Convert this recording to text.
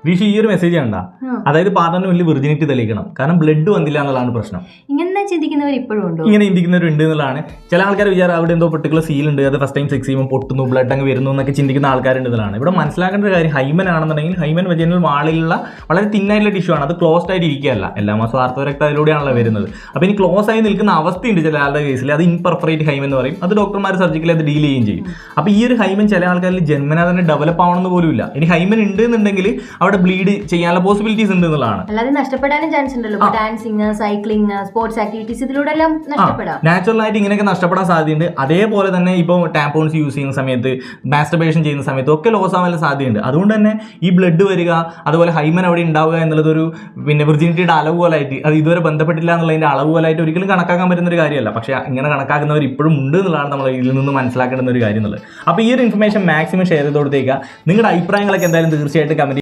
ഋഷി ഈ ഒരു മെസ്സേജ് കണ്ട, അതായത് പാർട്ണറിന് വലിയ വിർജിനിറ്റി തെളിയിക്കണം, കാരണം ബ്ലഡ് വന്നില്ല എന്നുള്ളതാണ് പ്രശ്നം. ഇങ്ങനെ ചിന്തിക്കുന്നവർ ഇപ്പോഴും ഉണ്ടോ? ഇങ്ങനെ ചിന്തിക്കുന്നവരുണ്ട് എന്നുള്ളതാണ്. ചില ആൾക്കാർ വിചാരം അവിടെ എന്തോ പെർട്ടിക്കുലർ സീൽ ഉണ്ട്, അത് ഫസ്റ്റ് ടൈം സെക്സ് ചെയ്യുമ്പോൾ പൊട്ടുന്നു, ബ്ലഡ് അങ്ങ് വരുന്നു എന്നൊക്കെ ചിന്തിക്കുന്ന ആൾക്കാരുണ്ട് എന്നുള്ളതാണ്. ഇവിടെ മനസ്സിലാക്കേണ്ട ഒരു കാര്യം, ഹൈമൻ ആണെന്നുണ്ടെങ്കിൽ ഹൈമൻ വജൈനൽ വാളിലുള്ള വളരെ തിന്നായിട്ടുള്ള ടിഷ്യൂ ആണ്. അത് ക്ലോസ്ഡ് ആയിട്ട് ഇരിക്കുകയല്ല, എല്ലാ മാസം ആർത്തവരക്തം അതിലൂടെയാണല്ലോ വരുന്നത്. അപ്പോൾ ഇനി ക്ലോസ് ആയി നിൽക്കുന്ന അവസ്ഥയുണ്ട് ചില ആളുടെ കേസിൽ, അത് ഇംപെർഫറേറ്റ് ഹൈമൻ എന്ന് പറയും. അത് ഡോക്ടർമാർ സർജിക്കലി അത് ഡീൽ ചെയ്യുകയും ചെയ്യും. അപ്പോൾ ഈ ഒരു ഹൈമൻ ചില ആൾക്കാരിൽ ജന്മനാ തന്നെ ഡെവലപ്പ് ആവണമെന്ന് പോലും ഇല്ല. ഇനി ഹൈമൻ ഉണ്ട് എന്നുണ്ടെങ്കിൽ അവിടെ ബ്ലീഡ് ചെയ്യാനുള്ള പോസിബിലിറ്റീസ് ഉണ്ട് എന്നുള്ളതാണ്. അല്ലാതെ നഷ്ടപ്പെടാനും ചാൻസ് ഉണ്ടല്ലോ. ഡാൻസിങ്, സൈക്ലിംഗ്, സ്പോർട്സ് ആക്ടിവിറ്റീസ്, ഇതിലൂടെ എല്ലാം നഷ്ടപ്പെടാം. നാച്ചുറൽ ആയിട്ട് ഇങ്ങനെയൊക്കെ നഷ്ടപ്പെടാൻ സാധ്യതയുണ്ട്. അതേപോലെ തന്നെ ഇപ്പോൾ ടാമ്പോൺസ് യൂസ് ചെയ്യുന്ന സമയത്ത്, മാസ്റ്റർബേഷൻ ചെയ്യുന്ന സമയത്ത് ഒക്കെ ലോസ് ആവാൻ സാധ്യതയുണ്ട്. അതുകൊണ്ട് തന്നെ ഈ ബ്ലഡ് വരിക, അതുപോലെ ഹൈമൻ അവിടെ ഉണ്ടാവുക എന്നുള്ളതൊരു വിർജിനിറ്റിയുടെ അളവ് പോലായിട്ട്, അത് ഇതുവരെ ബന്ധപ്പെട്ടില്ല എന്നുള്ളതിന്റെ അളവ് പോലായിട്ട് ഒരിക്കലും കണക്കാക്കാൻ പറ്റുന്ന ഒരു കാര്യമല്ല. പക്ഷേ ഇങ്ങനെ കണക്കാക്കുന്നവർ ഇപ്പോഴും ഉണ്ട് എന്നുള്ളതാണ് നമ്മൾ ഇതിൽ നിന്ന് മനസ്സിലാക്കേണ്ടുന്ന ഒരു കാര്യം എന്നുള്ളത്. അപ്പോൾ ഈ ഒരു ഇൻഫർമേഷൻ മാക്സിമം ഷെയർ ചെയ്ത് കൊടുത്തേക്കുക. നിങ്ങളുടെ അഭിപ്രായങ്ങളൊക്കെ എന്തായാലും തീർച്ചയായിട്ടും കമന്റ്